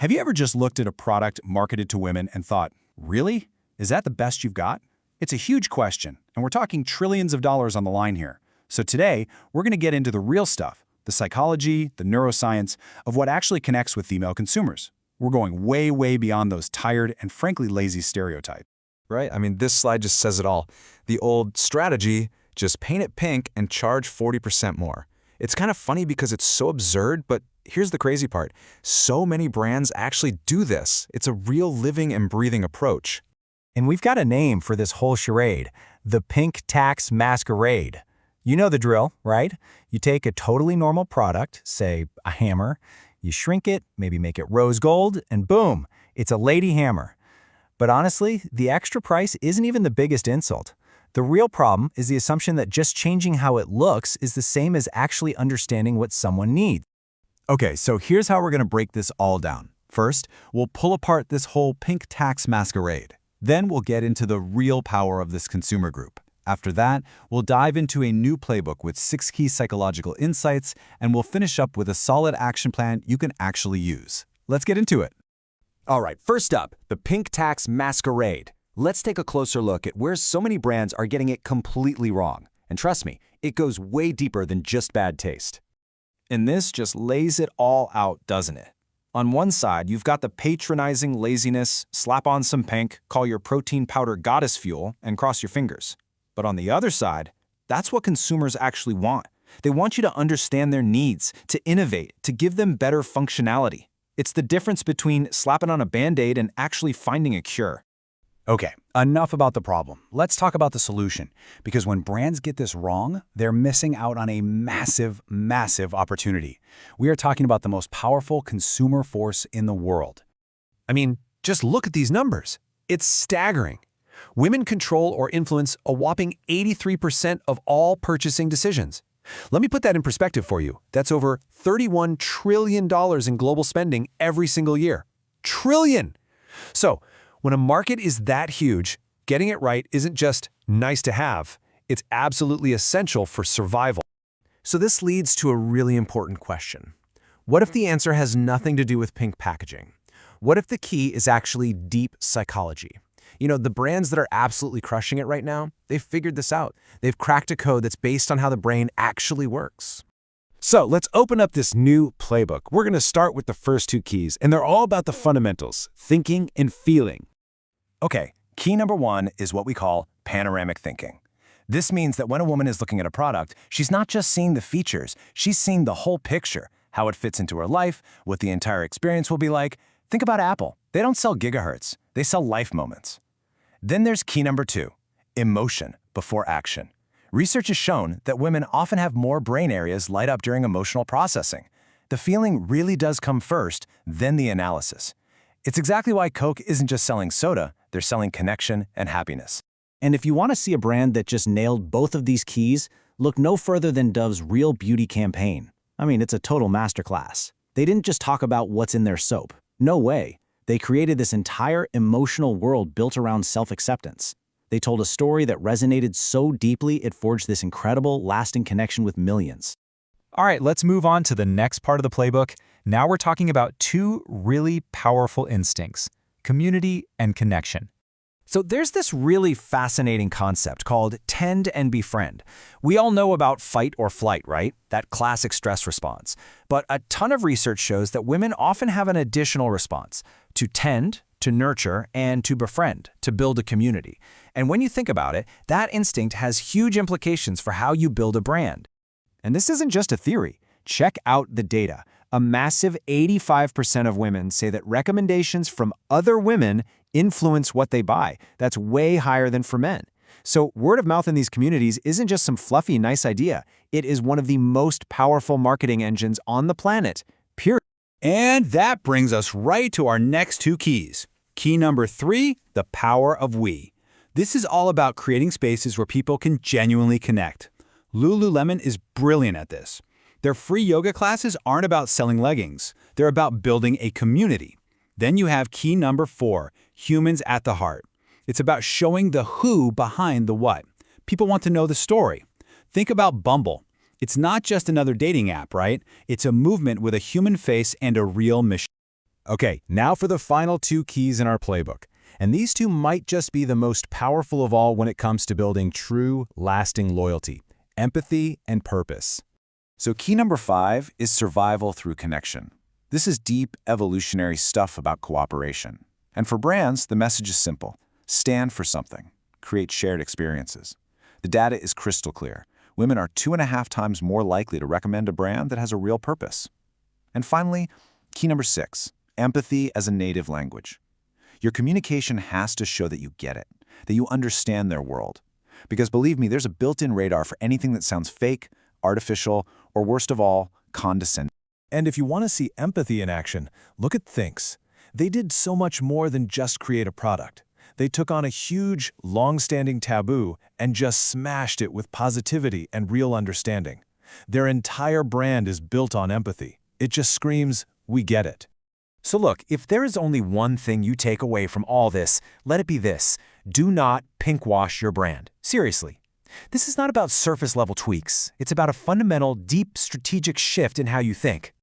Have you ever just looked at a product marketed to women and thought, really? Is that the best you've got? It's a huge question, and we're talking trillions of dollars on the line here. So today, we're going to get into the real stuff, the psychology, the neuroscience of what actually connects with female consumers. We're going way, way beyond those tired and frankly lazy stereotypes. Right? I mean, this slide just says it all. The old strategy, just paint it pink and charge 40% more. It's kind of funny because it's so absurd, but here's the crazy part. So many brands actually do this. It's a real living and breathing approach. And we've got a name for this whole charade, the pink tax masquerade. You know the drill, right? You take a totally normal product, say a hammer, you shrink it, maybe make it rose gold, and boom, it's a lady hammer. But honestly, the extra price isn't even the biggest insult. The real problem is the assumption that just changing how it looks is the same as actually understanding what someone needs. Okay, so here's how we're going to break this all down. First, we'll pull apart this whole pink tax masquerade. Then we'll get into the real power of this consumer group. After that, we'll dive into a new playbook with 6 key psychological insights, and we'll finish up with a solid action plan you can actually use. Let's get into it. All right, first up, the pink tax masquerade. Let's take a closer look at where so many brands are getting it completely wrong. And trust me, it goes way deeper than just bad taste. And this just lays it all out, doesn't it? On one side, you've got the patronizing laziness, slap on some pink, call your protein powder goddess fuel, and cross your fingers. But on the other side, that's what consumers actually want. They want you to understand their needs, to innovate, to give them better functionality. It's the difference between slapping on a Band-Aid and actually finding a cure. Okay, enough about the problem. Let's talk about the solution. Because when brands get this wrong, they're missing out on a massive, massive opportunity. We are talking about the most powerful consumer force in the world. I mean, just look at these numbers. It's staggering. Women control or influence a whopping 83% of all purchasing decisions. Let me put that in perspective for you. That's over $31 trillion in global spending every single year. Trillion! So, when a market is that huge, getting it right isn't just nice to have, it's absolutely essential for survival. So this leads to a really important question. What if the answer has nothing to do with pink packaging? What if the key is actually deep psychology? You know, the brands that are absolutely crushing it right now, they've figured this out. They've cracked a code that's based on how the brain actually works. So let's open up this new playbook. We're going to start with the first 2 keys, and they're all about the fundamentals, thinking and feeling. Okay, key number 1 is what we call panoramic thinking. This means that when a woman is looking at a product, she's not just seeing the features, she's seeing the whole picture, how it fits into her life, what the entire experience will be like. Think about Apple. They don't sell gigahertz, they sell life moments. Then there's key number 2, emotion before action. Research has shown that women often have more brain areas light up during emotional processing. The feeling really does come first, then the analysis. It's exactly why Coke isn't just selling soda, they're selling connection and happiness. And if you want to see a brand that just nailed both of these keys, look no further than Dove's Real Beauty campaign. I mean, it's a total masterclass. They didn't just talk about what's in their soap. No way. They created this entire emotional world built around self-acceptance. They told a story that resonated so deeply it forged this incredible, lasting connection with millions. All right, let's move on to the next part of the playbook. Now we're talking about 2 really powerful instincts, community and connection. So there's this really fascinating concept called tend and befriend. We all know about fight or flight, right? That classic stress response. But a ton of research shows that women often have an additional response: to tend, to nurture, and to befriend, to build a community. And when you think about it, that instinct has huge implications for how you build a brand. And this isn't just a theory. Check out the data. A massive 85% of women say that recommendations from other women influence what they buy. That's way higher than for men. So word of mouth in these communities isn't just some fluffy, nice idea. It is one of the most powerful marketing engines on the planet, period. And that brings us right to our next 2 keys. Key number 3, the power of we. This is all about creating spaces where people can genuinely connect. Lululemon is brilliant at this. Their free yoga classes aren't about selling leggings. They're about building a community. Then you have key number 4, humans at the heart. It's about showing the who behind the what. People want to know the story. Think about Bumble. It's not just another dating app, right? It's a movement with a human face and a real mission. Okay, now for the final 2 keys in our playbook. And these 2 might just be the most powerful of all when it comes to building true, lasting loyalty: empathy and purpose. So key number 5 is survival through connection. This is deep, evolutionary stuff about cooperation. And for brands, the message is simple: stand for something, create shared experiences. The data is crystal clear. Women are 2.5 times more likely to recommend a brand that has a real purpose. And finally, key number 6, empathy as a native language. Your communication has to show that you get it, that you understand their world. Because believe me, there's a built-in radar for anything that sounds fake, artificial, or worst of all, condescending. And if you want to see empathy in action, look at Thinx. They did so much more than just create a product. They took on a huge, long-standing taboo and just smashed it with positivity and real understanding. Their entire brand is built on empathy. It just screams, "We get it." So look, if there is only one thing you take away from all this, let it be this: do not pinkwash your brand. Seriously. This is not about surface-level tweaks. It's about a fundamental, deep, strategic shift in how you think.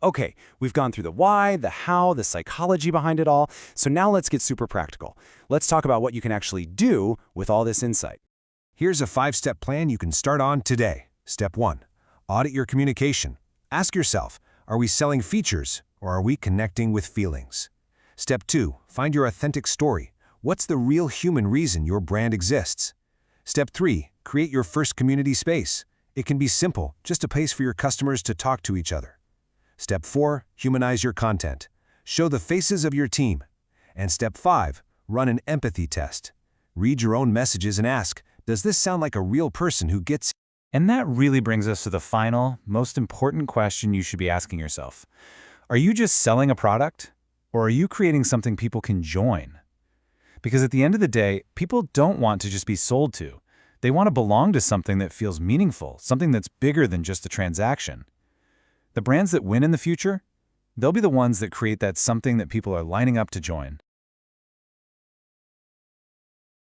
Okay, we've gone through the why, the how, the psychology behind it all, so now let's get super practical. Let's talk about what you can actually do with all this insight. Here's a 5-step plan you can start on today. Step 1. Audit your communication. Ask yourself, are we selling features or are we connecting with feelings? Step 2. Find your authentic story. What's the real human reason your brand exists? Step 3. Create your first community space. It can be simple, just a place for your customers to talk to each other. Step 4. Humanize your content. Show the faces of your team. And Step 5. Run an empathy test. Read your own messages and ask, does this sound like a real person who gets it? And that really brings us to the final, most important question you should be asking yourself. Are you just selling a product, or are you creating something people can join? Because at the end of the day, people don't want to just be sold to. They want to belong to something that feels meaningful, something that's bigger than just a transaction. The brands that win in the future, they'll be the ones that create that something that people are lining up to join.